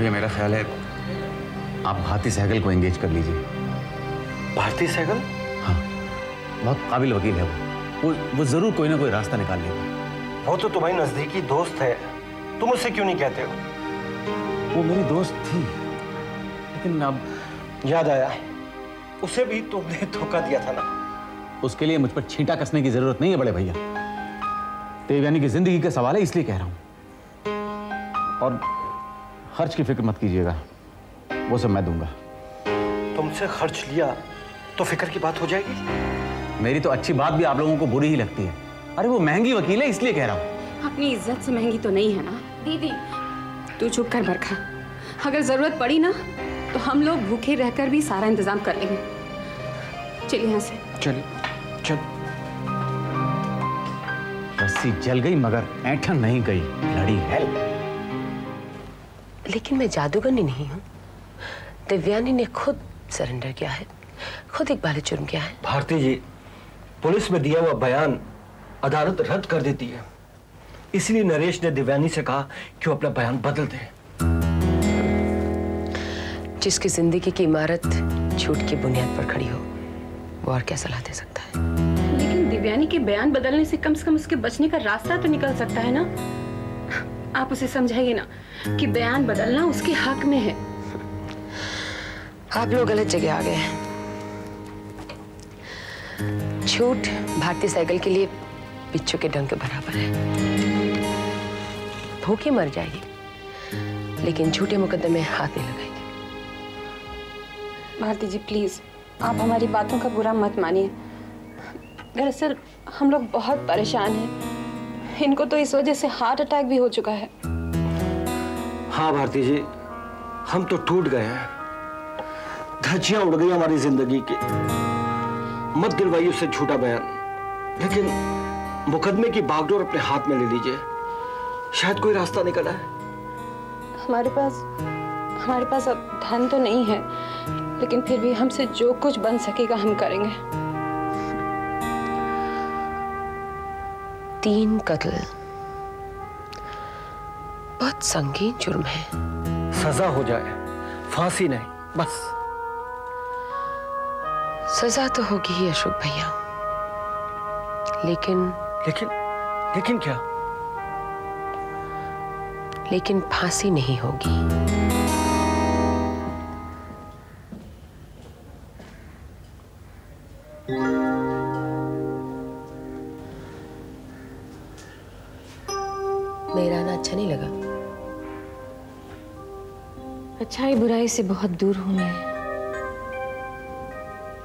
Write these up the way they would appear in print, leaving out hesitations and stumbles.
भैया मेरा ख्याल है आप भारती सहगल को एंगेज कर लीजिए। भारती सहगल? हाँ, बहुत काबिल वकील है वो जरूर कोई ना कोई रास्ता निकाल लेगा। वो तो तुम्हारी नजदीकी दोस्त है, तुम उससे क्यों नहीं कहते हो? वो मेरी दोस्त थी, लेकिन अब याद आया, उसे भी तुमने धोखा दिया था ना। उसके लिए मुझ पर छींटा कसने की जरूरत नहीं है बड़े भैया। देवयानी की जिंदगी का सवाल है, इसलिए कह रहा हूं। और खर्च की फिक्र मत कीजिएगा, वो सब मैं दूंगा। तुमसे खर्च लिया तो फिक्र की बात हो जाएगी। मेरी तो अच्छी बात भी आप लोगों को बुरी ही लगती है। अरे वो महंगी वकील है, इसलिए कह रहा हूं। अपनी इज्जत से महंगी तो नहीं है ना। दीदी तू चुप कर बरखा, अगर जरूरत पड़ी ना तो हम लोग भूखे रहकर भी सारा इंतजाम कर लेंगे। चलिए यहाँ से। चलिए चल। रस्सी जल गई मगर ऐंठन नहीं गई। लड़ी हेल। लेकिन मैं जादूगरनी नहीं हूँ। दिव्यानी ने खुद सरेंडर किया है, खुद इकबाल जुर्म किया है। भारती जी, पुलिस में दिया हुआ बयान अदालत रद्द कर देती है, इसलिए नरेश ने दिव्यानी से कहा कि वो अपना बयान बदल दे। जिसकी जिंदगी की इमारत झूठ की बुनियाद पर खड़ी हो, वो और क्या सलाह दे सकता है? लेकिन दिव्यानी के बयान बदलने से कम उसके बचने का रास्ता तो निकल सकता है ना। आप उसे समझाइए ना कि बयान बदलना उसके हक में है। आप लोग गलत जगह आ गए हैं। झूठ भारतीय साइकिल के लिए बिच्छू के डंक के बराबर है। भूखे मर जाएगी, लेकिन झूठे मुकदमे में हाथ नहीं लगाएगी। भारती जी प्लीज, आप हमारी बातों का बुरा मत मानिए। दरअसल हम लोग बहुत परेशान हैं। इनको तो इस वजह से हार्ट अटैक भी हो चुका है। हाँ भारती जी, हम तो टूट गए हैं। धज्जियां उड़ गई हमारी जिंदगी की। मत दिलवाइए उससे झूठा बयान, लेकिन मुकदमे की बागडोर अपने हाथ में ले लीजिए। शायद कोई रास्ता निकला है। हमारे पास अब धन तो नहीं है, लेकिन फिर भी हमसे जो कुछ बन सकेगा हम करेंगे। 3 कत्ल बहुत संगीन जुर्म है। सजा हो जाए, फांसी नहीं, बस। सजा तो होगी ही अशोक भैया, लेकिन क्या? लेकिन फांसी नहीं होगी। मेरा आना अच्छा नहीं लगा? अच्छाई बुराई से बहुत दूर हूं मैं।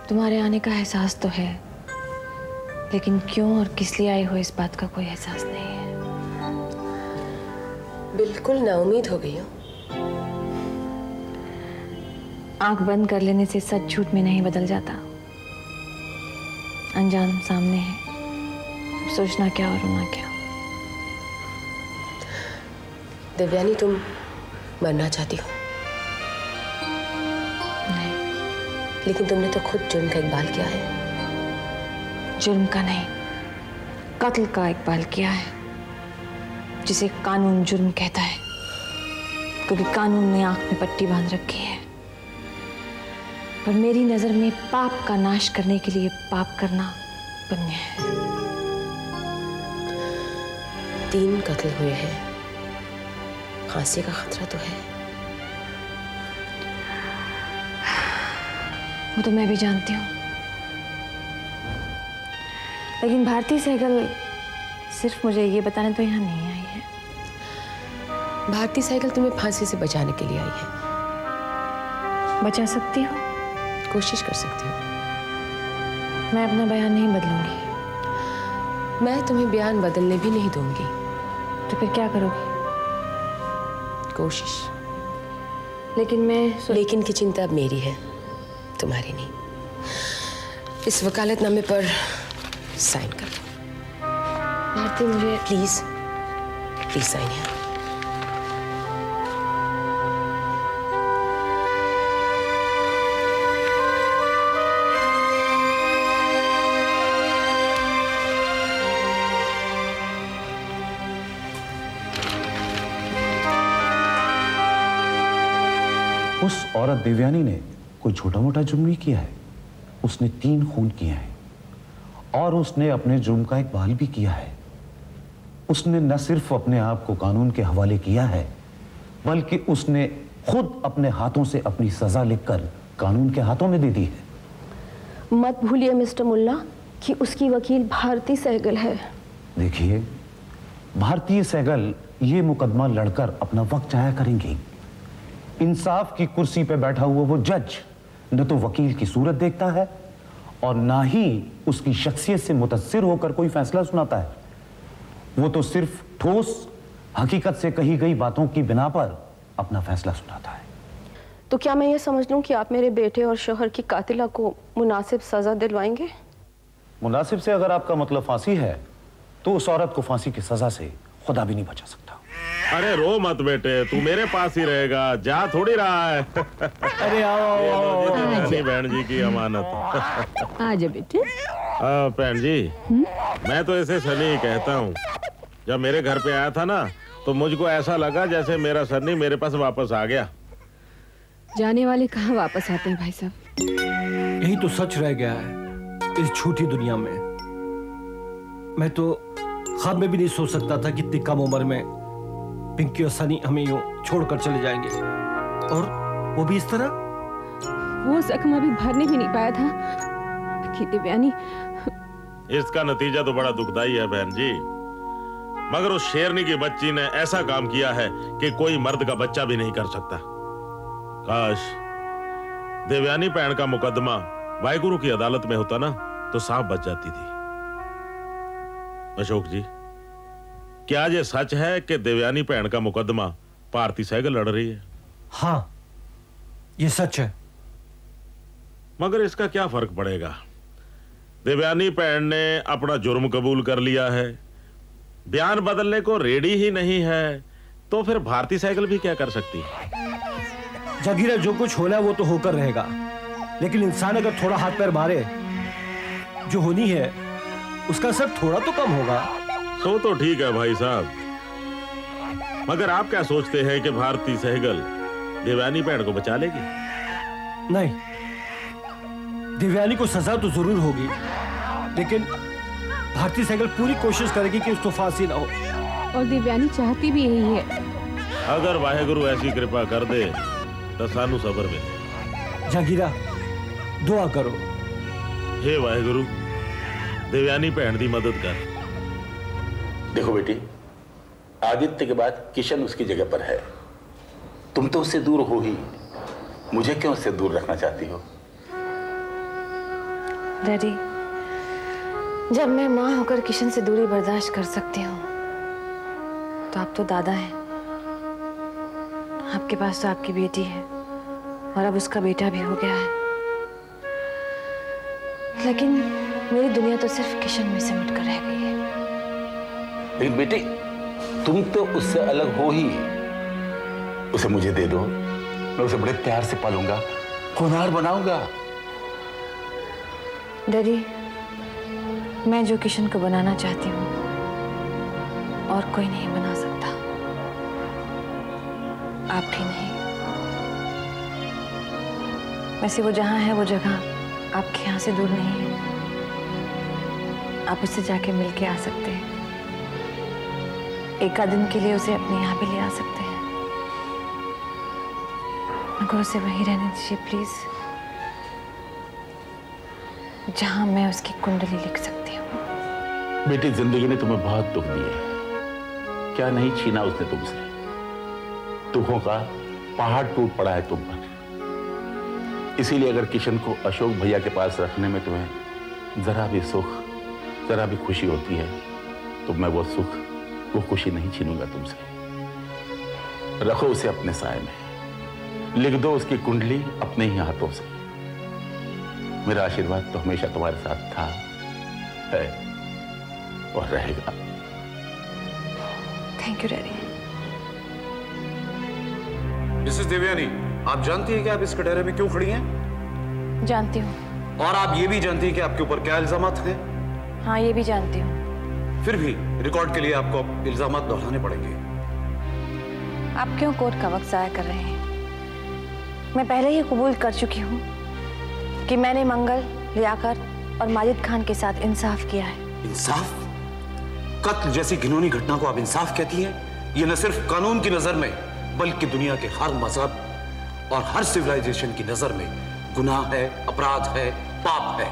तुम्हारे आने का एहसास तो है, लेकिन क्यों और किस लिए आए हो इस बात का कोई एहसास नहीं है। बिल्कुल नाउम्मीद हो गई हो। आंख बंद कर लेने से सच झूठ में नहीं बदल जाता। अंजाम सामने है, सोचना क्या और रोना क्या। दिव्यानी, तुम मरना चाहती हो? नहीं। लेकिन तुमने तो खुद जुर्म का इकबाल किया है। जुर्म का नहीं, कत्ल का इकबाल किया है, जिसे कानून जुर्म कहता है, क्योंकि कानून ने आंख में पट्टी बांध रखी है। पर मेरी नजर में पाप का नाश करने के लिए पाप करना पुण्य है। 3 कत्ल हुए हैं, फांसी का खतरा तो है। वो तो मैं भी जानती हूँ, लेकिन भारती सहगल सिर्फ मुझे ये बताने तो यहाँ नहीं आई है। भारती साइकिल तुम्हें फांसी से बचाने के लिए आई है। बचा सकती हो? कोशिश कर सकती हो। मैं अपना बयान नहीं बदलूंगी। मैं तुम्हें बयान बदलने भी नहीं दूंगी। तो फिर क्या करोगी? कोशिश। लेकिन की चिंता अब मेरी है, तुम्हारी नहीं। इस वकालतनामे पर साइन कर दो। भारती, मुझे प्लीज साइन है। उस औरत देवयानी ने कोई छोटा मोटा जुर्म नहीं किया है। उसने 3 खून किए हैं और उसने अपने जुर्म का इकबाल भी किया है। उसने न सिर्फ अपने आप को कानून के हवाले किया है, बल्कि उसने खुद अपने हाथों से अपनी सजा लिखकर कानून के हाथों में दे दी है। मत भूलिए मिस्टर मुल्ला कि उसकी वकील भारती सहगल है। देखिए, भारतीय सहगल ये मुकदमा लड़कर अपना वक्त जाया करेंगी। इंसाफ की कुर्सी पे बैठा हुआ वो जज न तो वकील की सूरत देखता है और ना ही उसकी शख्सियत से मुतासिर होकर कोई फैसला सुनाता है। वो तो सिर्फ ठोस हकीकत से कही गई बातों की बिना पर अपना फैसला सुनाता है। तो क्या मैं ये समझ लूं कि आप मेरे बेटे और शोहर की कातिला को मुनासिब सजा दिलवाएंगे? मुनासिब से अगर आपका मतलब फांसी है तो उस औरत को फांसी की सजा से खुदा भी नहीं बचा सकता। अरे रो मत बेटे, तू मेरे पास ही रहेगा, जा थोड़ी रहा है। अरे आओ बहन जी की अमानत। आजा बेटे। बहन जी, मैं तो ऐसे सनी कहता हूँ। जब मेरे घर पे आया था ना तो मुझको ऐसा लगा जैसे मेरा सनी मेरे पास वापस आ गया। जाने वाले कहाँ वापस आते हैं भाई साहब। यही तो सच रह गया है इस झूठी दुनिया में। मैं तो ख्वाब में भी नहीं सोच सकता था कि इतनी कम उम्र में पिंकी और सनी हमें यूं छोड़कर चले जाएंगे, और वो भी इस तरह। वो जख्म अभी भरने भी नहीं पाया था कि देवयानी। इसका नतीजा तो बड़ा दुखदाई है बहन जी, मगर उस शेरनी की बच्ची ने ऐसा काम किया है कि कोई मर्द का बच्चा भी नहीं कर सकता। काश देवयानी पैण का मुकदमा वाहिगुरु की अदालत में होता ना तो साफ बच जाती थी। अशोक जी, क्या ये सच है कि देवयानी पैण का मुकदमा भारती सहगल लड़ रही है? हाँ, ये सच है। मगर इसका क्या फर्क पड़ेगा? देवयानी पैण ने अपना जुर्म कबूल कर लिया है, बयान बदलने को रेडी ही नहीं है, तो फिर भारती सहगल भी क्या कर सकती है? जगीरा, जो कुछ होना है वो तो होकर रहेगा, लेकिन इंसान अगर थोड़ा हाथ पैर मारे, जो होनी है उसका असर थोड़ा तो कम होगा। सो तो ठीक है भाई साहब, मगर आप क्या सोचते हैं कि भारती सहगल देवयानी पैण को बचा लेगी? नहीं, देवयानी को सजा तो जरूर होगी, लेकिन भारती सहगल पूरी कोशिश करेगी कि उसको फांसी ना हो। और देवयानी चाहती भी यही है। अगर वाहिगुरु ऐसी कृपा कर दे तो सानू सबर मिले। जगीरा, दुआ करो। हे वाहिगुरु, देवयानी पैण दी मदद कर। देखो बेटी, आदित्य के बाद किशन उसकी जगह पर है। तुम तो उससे दूर हो ही, मुझे क्यों उससे दूर रखना चाहती हो? डैडी, जब मैं माँ होकर किशन से दूरी बर्दाश्त कर सकती हूँ तो आप तो दादा हैं। आपके पास तो आपकी बेटी है और अब उसका बेटा भी हो गया है, लेकिन मेरी दुनिया तो सिर्फ किशन में सिमट कर रह गई है। लेकिन बेटी, तुम तो उससे अलग हो ही। उसे मुझे दे दो, मैं उसे बड़े प्यार से पालूंगा, होनहार बनाऊंगा। डैडी, मैं जो किशन को बनाना चाहती हूँ और कोई नहीं बना सकता, आप भी नहीं। वैसे वो जहाँ है वो जगह आपके यहाँ से दूर नहीं है, आप उससे जाके मिल के आ सकते हैं। एक आध दिन के लिए उसे अपने यहाँ भी ले आ सकते हैं, मगर उसे वहीं रहने दीजिए प्लीज, जहाँ मैं उसकी कुंडली लिख सकती हूँ। बेटी, जिंदगी ने तुम्हें बहुत दुख दिए, क्या नहीं छीना उसने तुमसे। दुखों का पहाड़ टूट पड़ा है तुम पर। इसीलिए अगर किशन को अशोक भैया के पास रखने में तुम्हें जरा भी सुख, जरा भी खुशी होती है, तो मैं वो सुख, वो खुशी नहीं छीनूंगा तुमसे। रखो उसे अपने साए में, लिख दो उसकी कुंडली अपने ही हाथों से। मेरा आशीर्वाद तो हमेशा तुम्हारे साथ था, है और रहेगा। Thank you daddy. Mrs Devyani, आप जानती हैं कि आप इस कटहरे में क्यों खड़ी हैं? जानती हूँ। और आप ये भी जानती हैं कि आपके ऊपर क्या इल्जामात हैं? हाँ, ये भी जानती हूँ। फिर भी रिकॉर्ड के लिए आपको इल्जामात दोहराने पड़ेंगे। आप क्यों कोर्ट का वक्त जाया कर रहे हैं? मैं पहले ही कबूल कर चुकी हूँ कि मैंने मंगल, लियाकत और माजिद खान के साथ इंसाफ किया है। इंसाफ? कत्ल जैसी घिनौनी घटना को आप इंसाफ कहती हैं? ये न सिर्फ कानून की नजर में बल्कि दुनिया के हर मजहब और हर सिविलाइजेशन की नजर में गुनाह है, अपराध है, पाप है।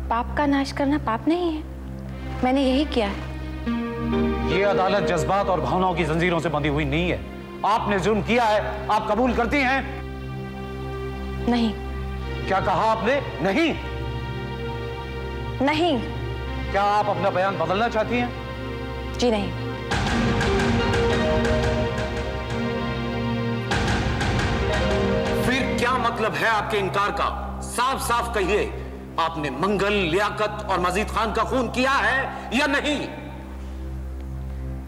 पाप का नाश करना पाप नहीं है, मैंने यही किया है। ये अदालत जज्बात और भावनाओं की जंजीरों से बंधी हुई नहीं है। आपने जुर्म किया है, आप कबूल करती हैं? नहीं। क्या कहा आपने? नहीं। नहीं। क्या आप अपना बयान बदलना चाहती हैं? जी नहीं। फिर क्या मतलब है आपके इनकार का? साफ साफ कहिए, आपने मंगल, लियाकत और मजीद खान का खून किया है या नहीं?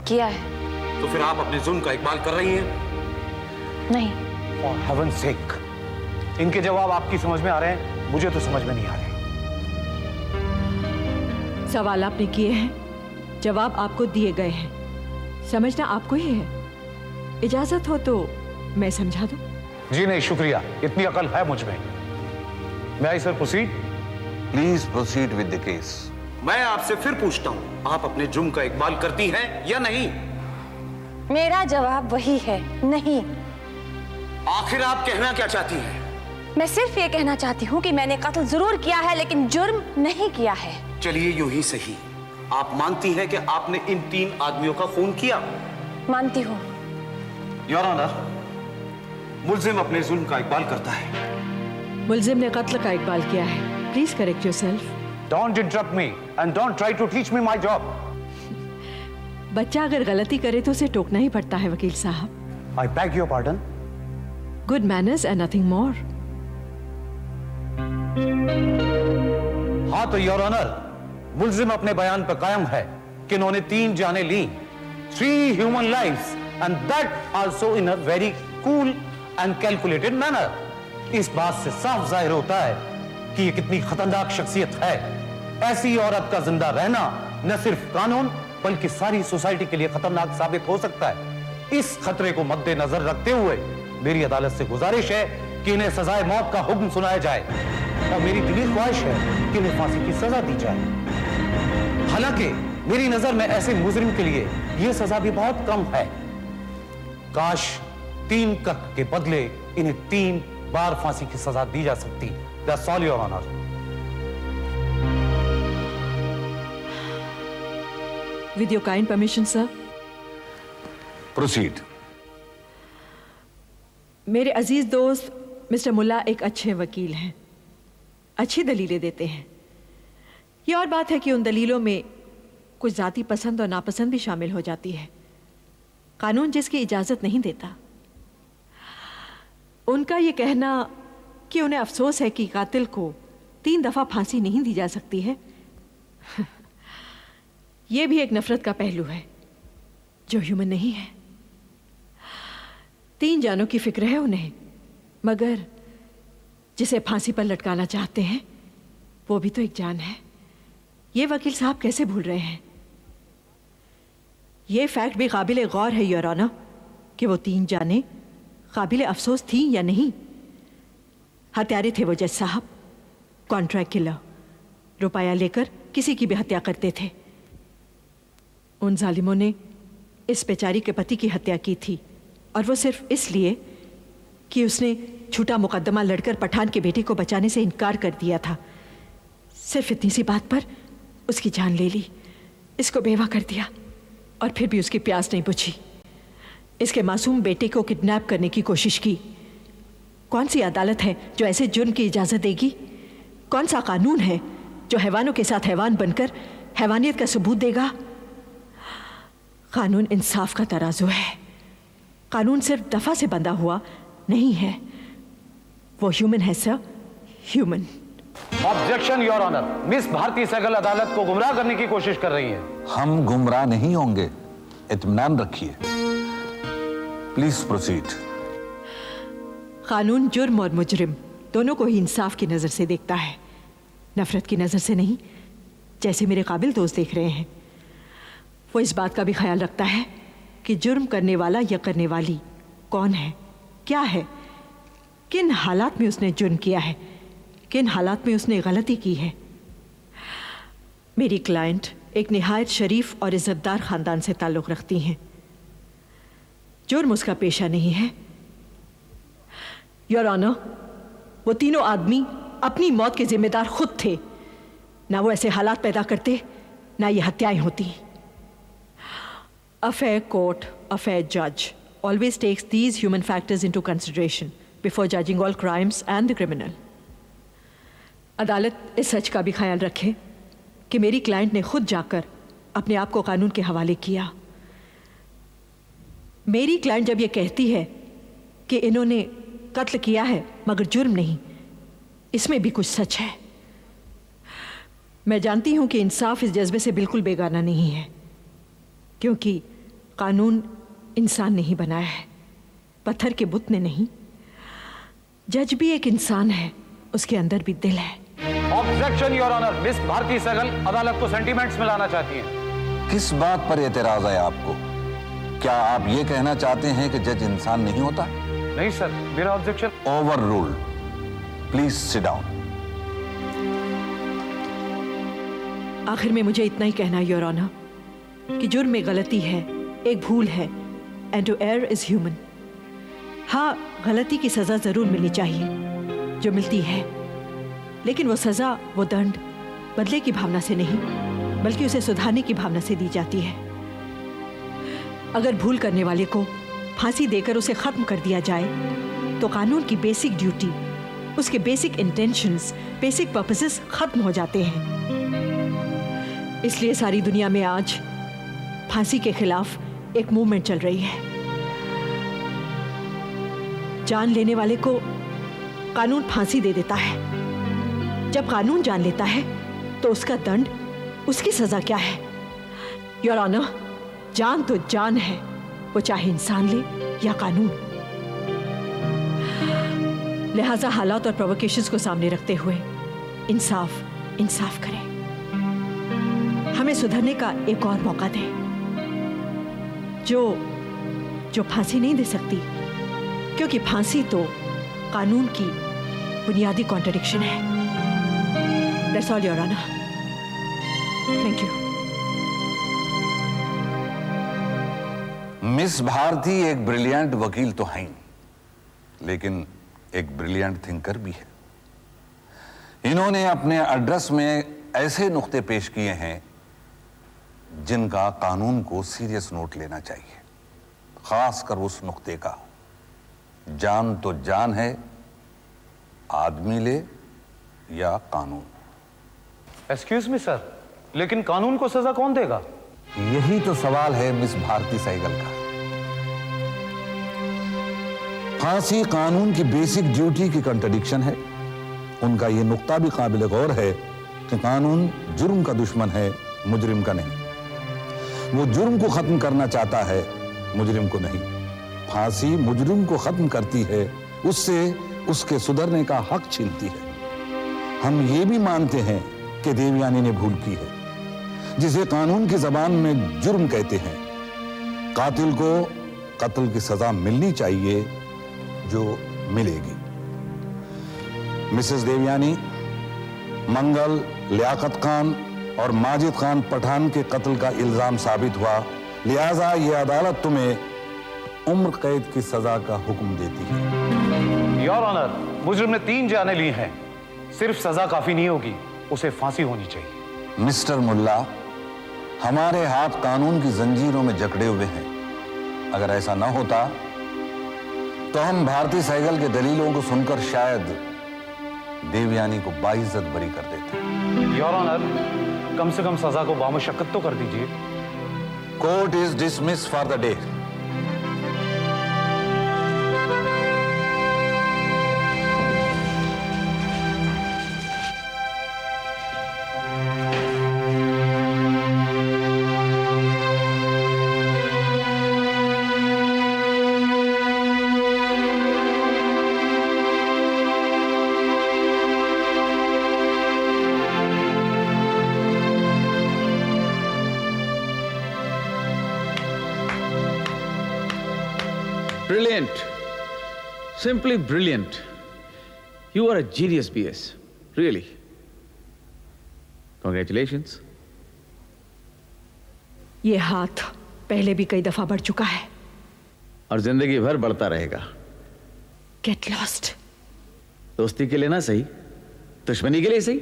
किया है। तो फिर आप अपने जुल्म का इकबाल कर रही हैं? नहीं। For heaven's sake, इनके जवाब आपकी समझ में आ रहे हैं, मुझे तो समझ में नहीं आ रहे। सवाल आपने किए हैं, जवाब आपको दिए गए हैं, समझना आपको ही है। इजाजत हो तो मैं समझा दूं? जी नहीं, शुक्रिया, इतनी अकल है मुझ में। May I sir proceed? Please proceed with the case. मैं आपसे फिर पूछता हूं, आप अपने जुर्म का इकबाल करती हैं या नहीं? मेरा जवाब वही है, नहीं। आखिर आप कहना क्या चाहती हैं? मैं सिर्फ ये कहना चाहती हूँ कि मैंने कत्ल जरूर किया है लेकिन जुर्म नहीं किया है। चलिए यूं ही सही, आप मानती हैं कि आपने इन 3 आदमियों का खून किया? मानती हूँ। योर ऑनर, मुल्जिम अपने जुल्म का इकबाल करता है। मुल्जिम ने कत्ल का इकबाल किया है। Please correct yourself. Don't interrupt me and don't try to teach me my job. बच्चा अगर गलती करे तो उसे टोकना ही पड़ता है वकील साहब। I beg your pardon. Good manners and nothing more. हाँ तो योर ऑनर, मुल्जिम अपने बयान पर कायम है कि इन्होंने 3 जानें ली, 3 human lives, and that also in a very cool and calculated manner. इस बात से साफ जाहिर होता है कि ये कितनी खतरनाक शख्सियत है। ऐसी औरत का जिंदा रहना न सिर्फ कानून बल्कि सारी सोसाइटी के लिए खतरनाक साबित हो सकता है। इस खतरे को मद्देनजर रखते हुए मेरी अदालत से गुजारिश है कि इन्हें सजाए मौत का हुक्म सुनाया जाए और मेरी दिली ख्वाहिश है कि इन्हें फांसी की सजा दी जाए। हालांकि मेरी नजर में ऐसे मुजरिम के लिए यह सजा भी बहुत कम है। काश 3 कत्ल के बदले इन्हें 3 बार फांसी की सजा दी जा सकती। That's all, Your Honor. With your kind permission, sir. Proceed. मेरे अजीज दोस्त मिस्टर मुल्ला एक अच्छे वकील हैं, अच्छी दलीलें देते हैं। ये और बात है कि उन दलीलों में कुछ जाती पसंद और नापसंद भी शामिल हो जाती है, कानून जिसकी इजाजत नहीं देता। उनका ये कहना कि उन्हें अफसोस है कि कातिल को 3 दफा फांसी नहीं दी जा सकती है, यह भी एक नफरत का पहलू है जो ह्यूमन नहीं है। 3 जानों की फिक्र है उन्हें, मगर जिसे फांसी पर लटकाना चाहते हैं वो भी तो एक जान है। ये वकील साहब कैसे भूल रहे हैं? ये फैक्ट भी काबिल गौर है योर ऑनर कि वो 3 जानें काबिल अफसोस थी या नहीं। हत्यारे थे वो जज साहब, कॉन्ट्रैक्ट किलर, रुपया लेकर किसी की भी हत्या करते थे। उन जालिमों ने इस बेचारी के पति की हत्या की थी और वो सिर्फ इसलिए कि उसने झूठा मुकदमा लड़कर पठान के बेटे को बचाने से इनकार कर दिया था। सिर्फ इतनी सी बात पर उसकी जान ले ली, इसको बेवा कर दिया और फिर भी उसकी प्यास नहीं बुझी। इसके मासूम बेटे को किडनैप करने की कोशिश की। कौन सी अदालत है जो ऐसे जुर्म की इजाजत देगी? कौन सा कानून है जो हैवानों के साथ हैवान बनकर हैवानियत का सबूत देगा? कानून इंसाफ का तराजू है। कानून सिर्फ दफा से बंधा हुआ नहीं है, वो ह्यूमन है sir, human. Objection your honour, Miss Bharti Sehgal अदालत को गुमराह करने की कोशिश कर रही है। हम गुमराह नहीं होंगे, इत्मीनान रखिए। Please proceed. कानून जुर्म और मुजरिम दोनों को ही इंसाफ की नजर से देखता है, नफरत की नजर से नहीं, जैसे मेरे काबिल दोस्त देख रहे हैं। वो इस बात का भी ख्याल रखता है कि जुर्म करने वाला या करने वाली कौन है, क्या है, किन हालात में उसने जुर्म किया है, किन हालात में उसने गलती की है। मेरी क्लाइंट एक निहायत शरीफ और इज्जतदार खानदान से ताल्लुक़ रखती हैं। जुर्म उसका पेशा नहीं है। योर ऑनर, वो तीनों आदमी अपनी मौत के जिम्मेदार खुद थे। ना वो ऐसे हालात पैदा करते, ना ये हत्याएं होती। A fair court, a fair judge, always takes these human factors into consideration before judging all crimes and the criminal. अदालत इस सच का भी ख्याल रखे कि मेरी क्लाइंट ने खुद जाकर अपने आप को कानून के हवाले किया। मेरी क्लाइंट जब ये कहती है कि इन्होंने कत्ल किया है मगर जुर्म नहीं, इसमें भी कुछ सच है। मैं जानती हूं कि इंसाफ इस जज्बे से बिल्कुल बेगाना नहीं है, क्योंकि कानून इंसान ने ही बनाया है, पत्थर के बुत ने नहीं। जज भी एक इंसान है, उसके अंदर भी दिल है। Objection your honour, Miss Bharti Sehgal अदालत को सेंटीमेंट्स में लाना चाहती हैं। किस बात पर एतराज है आपको? क्या आप ये कहना चाहते हैं कि जज इंसान नहीं होता? नहीं सर, मेरा objection over ruled. Please sit down. आखिर में मुझे इतना ही कहना योर ऑनर कि जुर्म में गलती है, एक भूल है, and to err is human. हाँ, गलती की सजा जरूर मिलनी चाहिए जो मिलती है, लेकिन वो सजा, वो दंड बदले की भावना से नहीं बल्कि उसे सुधारने की भावना से दी जाती है। अगर भूल करने वाले को फांसी देकर उसे खत्म कर दिया जाए तो कानून की बेसिक ड्यूटी, उसके बेसिक इंटेंशंस, बेसिक पर्पसेस खत्म हो जाते हैं। इसलिए सारी दुनिया में आज फांसी के खिलाफ एक मूवमेंट चल रही है। जान लेने वाले को कानून फांसी दे देता है। जब कानून जान लेता है तो उसका दंड, उसकी सजा क्या है? योर ऑनर, जान तो जान है, वो चाहे इंसान ले या कानून। लिहाजा हालात और प्रोवोकेशंस को सामने रखते हुए इंसाफ करें। हमें सुधरने का एक और मौका दें। जो फांसी नहीं दे सकती, क्योंकि फांसी तो कानून की बुनियादी कॉन्ट्रडिक्शन है। That's all your honour. Thank you. Miss Bharti एक ब्रिलियंट वकील तो हैं, लेकिन एक ब्रिलियंट थिंकर भी है। इन्होंने अपने एड्रेस में ऐसे नुक्ते पेश किए हैं जिनका कानून को सीरियस नोट लेना चाहिए, खासकर उस नुक्ते का, जान तो जान है, आदमी ले या कानून। एक्सक्यूज मी सर, लेकिन कानून को सजा कौन देगा? यही तो सवाल है मिस भारती सहगल का। फांसी कानून की बेसिक ड्यूटी की कंट्रडिक्शन है। उनका यह नुक्ता भी काबिल गौर है कि कानून जुर्म का दुश्मन है, मुजरिम का नहीं। वो जुर्म को खत्म करना चाहता है, मुजरिम को नहीं। फांसी मुजरिम को खत्म करती है, उससे उसके सुधरने का हक छीनती है। हम ये भी मानते हैं कि देवयानी ने भूल की है, जिसे कानून की जबान में जुर्म कहते हैं। कातिल को कत्ल की सजा मिलनी चाहिए, जो मिलेगी। मिसेस देवयानी, मंगल, लियाकत खान और माजिद खान पठान के कत्ल का इल्जाम साबित हुआ, लिहाजा यह अदालत तुम्हें उम्र कैद की सजा का हुक्म देती है। योर ऑनर, मुजरिम ने 3 जानें ली हैं, सिर्फ सजा काफी नहीं होगी, उसे फांसी होनी चाहिए। मिस्टर मुल्ला, हमारे हाथ कानून की जंजीरों में जकड़े हुए हैं। अगर ऐसा न होता तो हम भारती सहगल के दलीलों को सुनकर शायद देवयानी को बाइज्जत बरी कर देते। योर ऑनर, कम से कम सजा को बामुशक्कत तो कर दीजिए। Court is dismiss for the day. Brilliant. Simply brilliant. You are a genius, BS. Really. Congratulations. ये हाथ पहले भी कई दफा बढ़ चुका है। और जिंदगी भर बढ़ता रहेगा। Get lost. दोस्ती के लिए ना सही, दुश्मनी के लिए सही।